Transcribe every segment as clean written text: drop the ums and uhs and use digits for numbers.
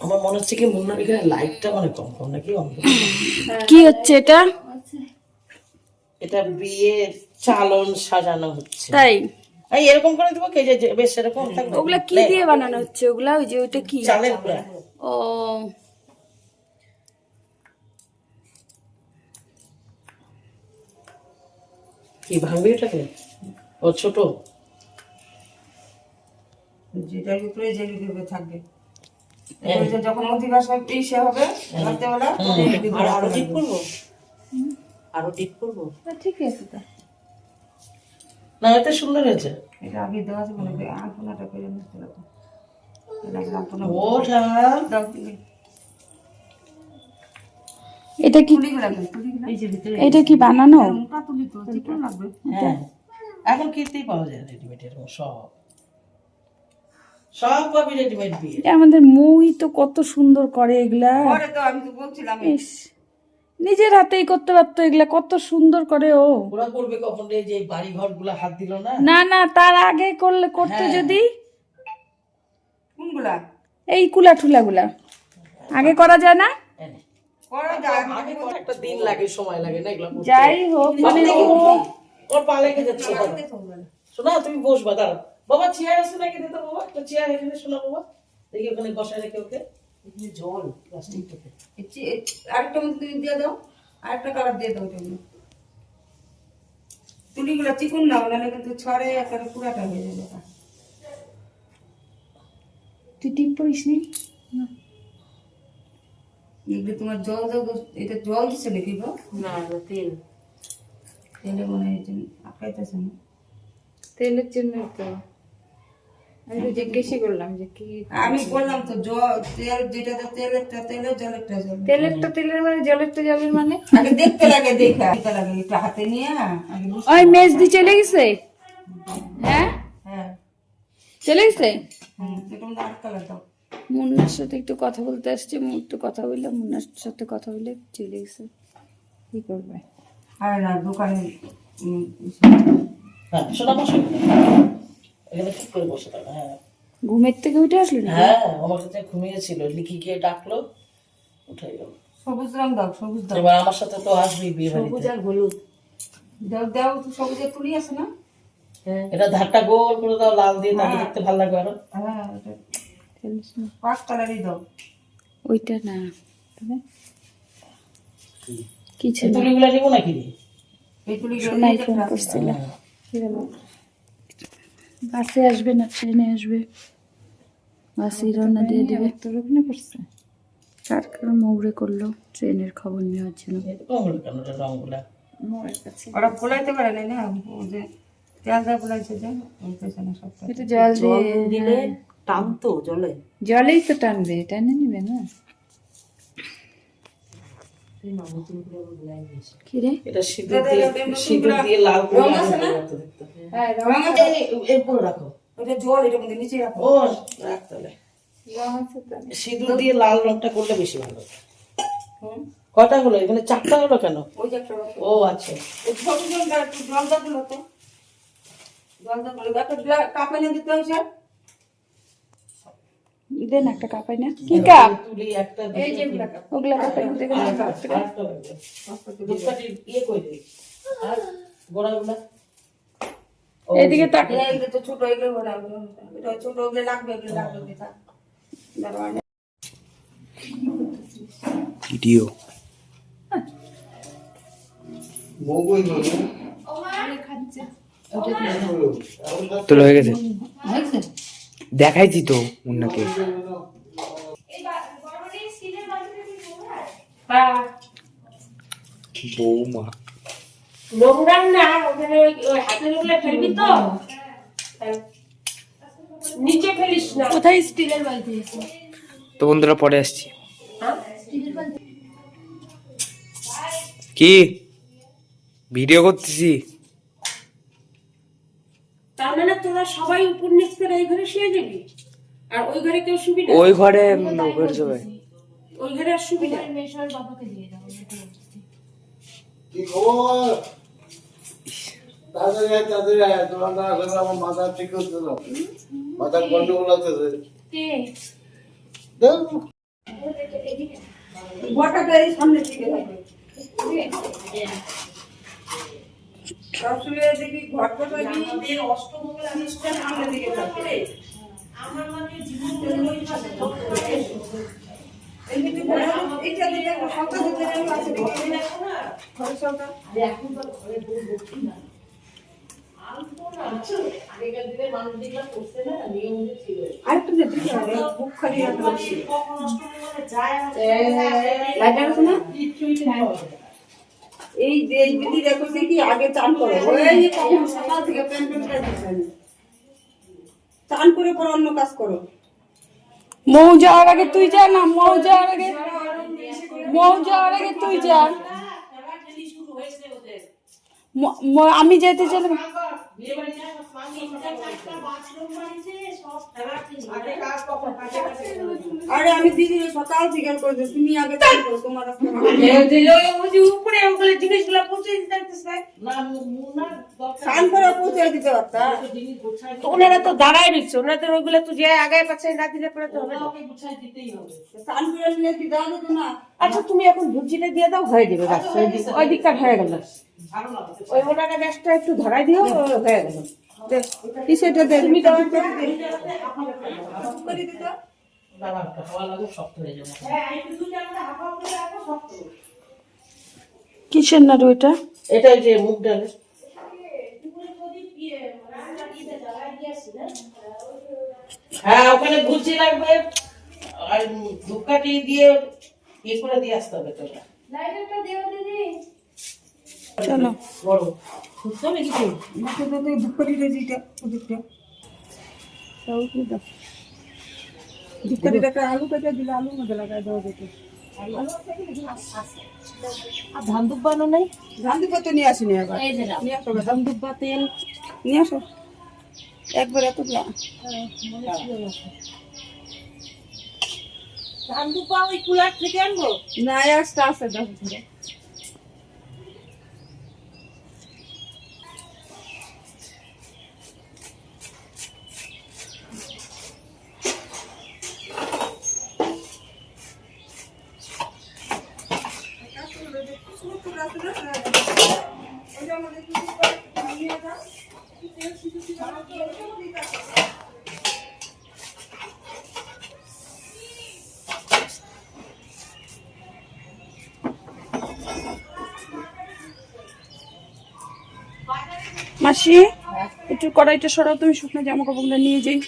আমার মনে হচ্ছে কি মুন্নার এখানে লাইটটা মানে কম কম নাকি কি হচ্ছে এটা? এটা বিয়ের চালন সাজানো হচ্ছে। তাই এই এরকম করে দেবো কে যে বেশ এরকম থাকবে। ওগুলা কি দিয়ে বানানো হচ্ছে? ওগুলা ওই যে ওইটা কি? চালের গুঁড়া। ও কি ভাঙবি এটাকে? ও ছোট যেটার উপরে যে লিখবে থাকবে যখন অধিবাস ইসে হবে রাত্রেবেলা আরো ডিপ করবো, আরো ডিপ করবো। ঠিক আছে তো। না এটা সুন্দর হয়েছে। এটা আগে দেওয়া আছে মানে আলপনাটা করে নিতে হবে। ওটা এটা কি? তুলিগুলা এই যে ভিতরে এটা কি বানানো? মোটা তুলি তো চিকন লাগবে। হ্যাঁ এখন কিনতেই পাওয়া যায় রেডিমেড এরকম সব পাবি রেডিমেড বিয়ে। আমাদের মুই তো কত সুন্দর করে এগুলা। পরে তো আমি তো বলছিলাম ইস, নিজের হাতেই করতে পারতো এগুলা, কত সুন্দর করে ও। ওরা করবে কখন রে, যে বাড়ি ঘর গুলা হাত দিল না। না না, তার আগে করলে করতে যদি কোনগুলা এই কুলা ঠুলা গুলা আগে করা যায় না? করা যায় আগে তো একটা দিন লাগে, সময় লাগে না এগুলা করতে। যাই হোক মানে ওর পা লেগে যাচ্ছে। শোনা তুমি বসবা, দাঁড়াও বাবা। চেয়ার আছে নাকি দিতে বাবা? একটা চেয়ার এখানে শোনা বাবা, দেখি ওখানে বসায় রেখে ওকে। এখানে জল প্লাস্টিক থেকে আরেকটা মধ্যে তুমি দিয়ে দাও, আরেকটা কালার দিয়ে দাও। তুলিগুলা চিকন নাও, নাহলে কিন্তু ছড়ে একটা পুরাটা হয়ে যাবে। তুই টিপ পড়িস নি? এগুলো তোমার জল দাও, এটা জল দিচ্ছে নাকি গো? না তেল, তেলে মনে হয় আটকাইতেছে না। তেলের জন্য তো আমি তো জিজ্ঞেসই করলাম যে কি। আমি বললাম তো জল তেল যেটা তেলেরটা তেলের জলেরটা জল। তেলেরটা তেলের মানে জলেরটা জলের মানে আগে দেখতে লাগে, দেখতে লাগে একটু হাতে নিয়ে আগে বুঝতে। ওই মেজ দি চলে গেছে? হ্যাঁ হ্যাঁ চলে গেছে। এটা মধ্যে আট কালার দাও। মুন্নার সাথে একটু কথা বলতে আসছে, একটু কথা বললাম, মুন্নার সাথে কথা বলে চলে গেছে। কি করবে? আর না দোকানে হ্যাঁ শোনা বসো এখানে, ঠিক করে বসে থাকো। হ্যাঁ ঘুমের থেকে উঠে আসলো না? হ্যাঁ আমার সাথে ঘুমিয়েছিল, লিখি গিয়ে ডাকলো, উঠে গেল। সবুজ রং দাও, সবুজ দাও। এবার আমার সাথে তো আসবি বিয়ে সবুজ বাড়িতে। আর হলুদ দাও, দাও তো সবুজের তুলি আছে না? এটা ধারটা গোল করে দাও লাল দিয়ে, তাহলে দেখতে ভালো লাগবে আরো। হ্যাঁ ওটা পাঁচ কালারই দাও। ওইটা না তবে কিছু এই না। তুলিগুলো নিবো নাকি? এই তুলিগুলো শোনাই ফোন করছিল, কি বলো? বাসে আসবে না ট্রেনে আসবে? বাসে রওনা দিয়ে দেবে। তোর ওখানে করছে কার কার মৌরে করলো ট্রেনের খবর নেওয়ার জন্য। রঙগুলো কেন রঙগুলা মোড়ের কাছে ওরা ফোলাইতে পারে না, ও যে তেল দেওয়া ফোলাইছে যে বলতেছে না সবটা। এটা জল দিয়ে দিলে টানতো জলে, জলেই তো টানবে, টানে নিবে না। কি রে? এটা সিঁদুর দিয়ে লাল করে দেখতে। হ্যাঁ রং আছে, এরপর রাখো। ওটা জল এটার মধ্যে নিচে রাখো। ও রাখ তাহলে। রং আছে তো। সিঁদুর দিয়ে লাল রংটা করলে বেশি ভালো। কয়টা হলো এখানে? চারটা হলো কেন? ওই যে একটা রাখো। ও আচ্ছা ওই ছোট জলটা একটু জল দাও তো, জল দাও বলে একটা কাপ এনে দিতে হয়েছে। দেন একটা কাপাই না। কি কাপ? তুলি একটা এই যে এগুলা কাপ। ওগুলা কাপাই না, দেখে না। আরেকটা লাগবে। ধূপকাঠির ইয়ে করে দিই। আর গোড়াগুলা এইদিকে তাক। এগুলো তো ছোট, এগুলো বড়, এটা ছোট, ওগুলো লাগবে, এগুলো লাগবে বেটা। দাঁড়াও ভিডিও তোলা হয়ে গেছে, হয়েছে। দেখাইছি তো মুন্নাকে। বৌমা নোংরা না, ওখানে ওই হাতের গুলো ফেলবি তো, নিচে ফেলিস না। কোথায় স্টিলের বালতি আছে? তো বন্ধুরা পরে আসছি। কি ভিডিও করতেছি? তার মানে তোরা সবাই উপর নিচ করে এই ঘরে শুয়ে যাবি, আর ওই ঘরে কেউ শুবি না? ওই ঘরে ওই সবাই ওই ঘরে আর শুবি না। কি খবর? তাড়াতাড়ি আয়, তাড়াতাড়ি আয়। তোমার না আসলে আমার মাথা ঠিক হচ্ছে না, মাথার গন্ডগোল আছে। ঘরটা এই সামনের দিকে থাকবে। সবসময় দেখি ঘরটা আমাদের অষ্টমঙ্গলা সামনের দিকে থাকবে। আমার মানে জীবন ওই পাশে এমনিতে এইটা দিকে সকাল দিকে আছে দেখি না ঘরের সকাল এখন তো ঘরে বউ বসি না আলতো না আগেকার দিনে মানুষ যেগুলো করছে না নিয়ম ছিল আরেকটু যে দিকে বুক খালি রাখতে কখন অষ্টমঙ্গলে যায় লাইট আছে না কিছুই পাওয়া যায় না। এই যে দিদি দেখো কি আগে চান করো ওই যে কখন সকাল থেকে প্যান্ট প্যান্ট চান করে পর অন্য কাজ করো। মৌ যাওয়ার আগে তুই যা না, মৌ যাওয়ার আগে তুই যা। খেলাখেলি শুরু হয়েছে ওদের আমি যেতে চাইলাম। বিয়ে বাড়ি যায় সব বাথরুম বাড়িতে সব খেলাখেলি আগে কাজ কখন কাছে কাছে আরে আমি দিদি সকাল থেকে করে দিই তুমি আগে চান করো তোমার উপরে ওগুলো জিনিসগুলো পৌঁছে দিতে চাইতেছে না মুন্না চান করে পৌঁছে দিতে পারতা। জিনিস গোছাই তো ওনারা তো দাঁড়ায় নিচ্ছে, ওনারা তো ওইগুলো তো যে আগে পাচ্ছে না দিলে পরে তো হবে না। ওকে গোছাই দিতেই হবে চান করে নিয়ে দিতে হবে তো না। আচ্ছা তুমি এখন ভুজিটা দিয়ে দাও, হয়ে যাবে গাছ ওই দিকটা হয়ে গেল। ভালো লাগছে ওই ওনারা গ্যাসটা একটু ধরাই দিও, হয়ে গেল। কি সেটা দে তুমি দাও করে দিতে বাবা হাওয়া লাগে শক্ত হয়ে যাবে হ্যাঁ একটু দুই আমরা হাফা করে রাখো শক্ত কিসের নাড়ু এটা? এটা যে মুগ ডালের হ্যাঁ ওখানে ভুজি লাগবে আর ধূপকাঠি দিয়ে করে দিয়ে আসতে হবে তোরা চলো বড় বুঝছো নাকি তুই মাকে তো তুই বুক করে দিতে দিটা ওদিকটা তাও কি দাও বুক করে একটা আলু কেটে দিলে আলু মধ্যে লাগাই দাও দেখো আর ধান দুব্বানো নাই, ধান দুব্বা তো নিয়ে আসিনি একবার নিয়ে আসো ধান দুব্বা তেল নিয়ে আসো একবার এত ধান দুব্বা ওই কুলার থেকে আনবো। না একটা আছে দেখো ধরে মাসি একটু কড়াইটা সরাও, তুমি শুকনো জামা কাপড়গুলো নিয়ে যাই।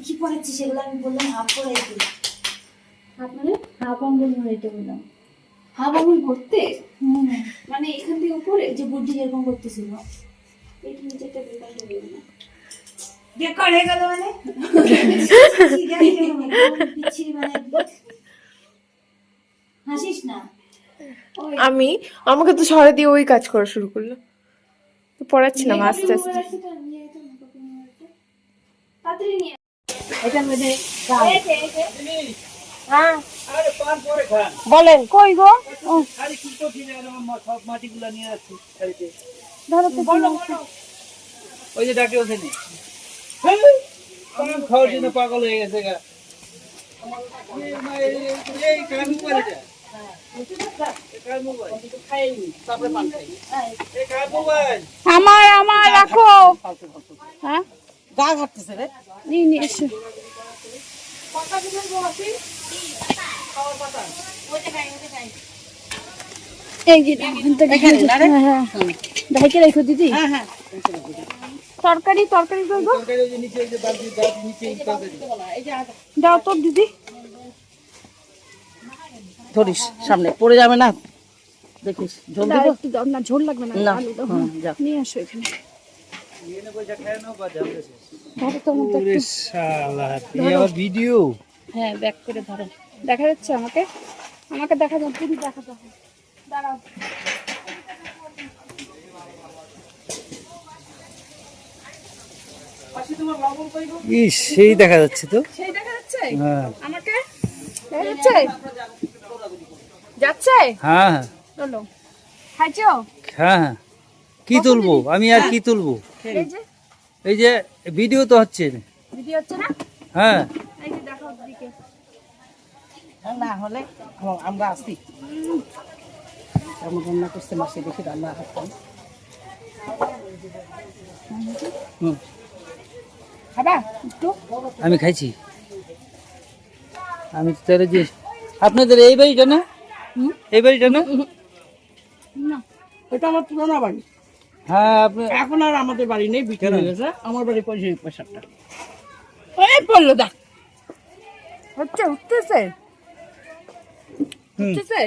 কি পড়াচ্ছি সেগুলো আমি বললাম হাফ পড়াইছি। হাফ মানে হাফ আঙ্গুল পড়াইতে বললাম। হাফ আঙ্গুল পড়তে মানে এখান থেকে উপরে যে বুদ্ধি যেরকম করতেছিল এইটা নিচেটা বেকার হয়ে গেল না বেকার হয়ে গেল মানে বিচ্ছিরি মানে হাসিস না। আমাকে তো সরে দিয়ে ওই কাজ করা শুরু করলো, তো পড়াচ্ছিলাম আস্তে আস্তে। তাড়াতাড়ি নিয়ে এটার মধ্যে হ্যাঁ আরে পান পরে খান। বলেন। কই গো? আরে কি করছিস সব মাটিগুলো নিয়ে আসছি বাড়িতে। ধরো তো, বলো। ওই যে ডাকে ওখানে পান খাওয়ার জন্য পাগল হয়ে গেছে গা। এই কার মোবাইল এটা? কার মোবাইল? তারপরে পান খাই। এই কার মোবাইল? আমার রাখো। হ্যাঁ গা ঘাটতেছে রে। নিয়ে এসো। এই যে এখান থেকে এখানে না রে? হ্যাঁ ঢাইকে রেখো দিদি। হ্যাঁ হ্যাঁ তরকারি তরকারি করবো, তরকারি ওই যে নিচে ওই যে বালতি বালতি নিচে এই তরকারি। দাও তো দিদি। ধরিস সামনে পড়ে যাবে না, দেখিস ঝোল দাও, দেবো একটু দাও না, ঝোল লাগবে না, না আলু দাও। হুম, যা নিয়ে আসো এখানে। নিয়ে নে পয়সা খেয়ে নাও বা যাবে শেষ। ধরো তো মতো ওরে শালা, এই আবার ভিডিও। হ্যাঁ ব্যাক করে ধরো, দেখা যাচ্ছে আমাকে, আমাকে দেখা যাচ্ছে, দিদি দেখা যাচ্ছে, দাঁড়াও। ইস, সেই দেখা যাচ্ছে তো। সেই দেখা যাচ্ছে হ্যাঁ আমাকে, দেখা যাচ্ছে, যাচ্ছে। হ্যাঁ চলো, খাইছো? হ্যাঁ। কি তুলবো আমি, আর কি তুলবো? এই যে এই যে ভিডিও তো হচ্ছে। ভিডিও হচ্ছে না, হ্যাঁ এই যে দেখো দিকে। না হলে আমরা আসি কেমন রান্না করছে মাসে দেখি রান্না করতাম। হুম খাবা একটু? আমি খাইছি। আমি তো তাহলে যে আপনাদের এই বাড়িটা না, এই বাড়িটা না? না এটা আমার পুরোনো বাড়ি, হ্যাঁ আপনি এখন আর আমাদের বাড়ি নেই, বিক্রি হয়ে গেছে। আমার বাড়ি 65-টা। এই পড়লো দেখ, হচ্ছে উঠতেছে, হুম। উঠতেছে।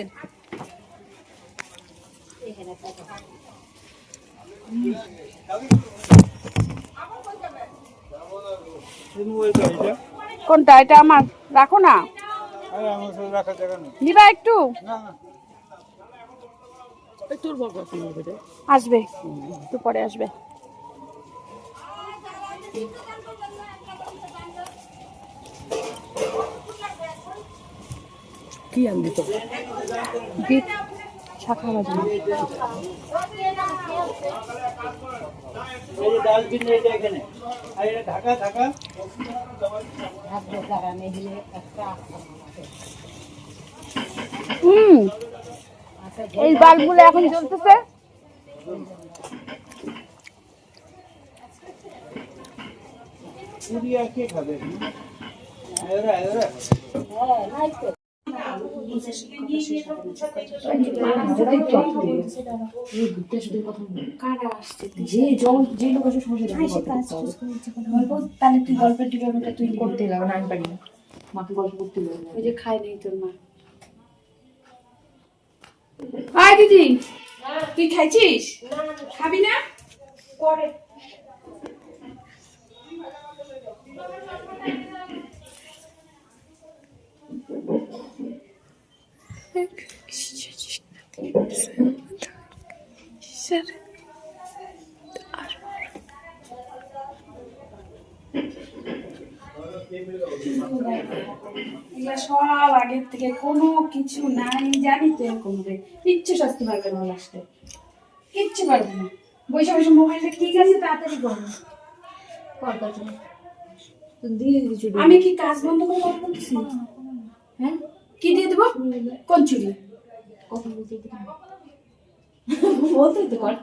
কোনটা? এটা আমার, রাখো না, রাখার জায়গা নেই। নিবা একটু? না না, এই তোর বাবা তোমার বেটে আসবে একটু পরে আসবে। কি আনবি তো? বিট শাখা বাজানো। এই যে ডাস্টবিন এটা এখানে, আর এটা ঢাকা ঢাকা। এই বাল্বগুলো এখন জ্বলতেছে। পুরি আর কে খাবে? এরা এরা তাহলে তুই গল্পের ডিপার্টমেন্টটা তুই করতে লাগবে না, আমি পারি না, মাকে গল্প করতে লাগবে। ওই যে খাই নেই তোর মা। হাই দিদি, তুই খাইছিস? খাবি না? এগুলা সব আগের থেকে, কোনো কিছু নাই জানি তো, এরকম হবে কিচ্ছু শাস্তি পারবে না, লাস্টে কিচ্ছু পারবে না। বসে বসে মোবাইলটা ঠিক আছে, তাড়াতাড়ি করো। আমি কি কাজ বন্ধ করে কথা বলতেছি? হ্যাঁ, কি দিয়ে দেবো? কোন চুরি? বলতে তো কর।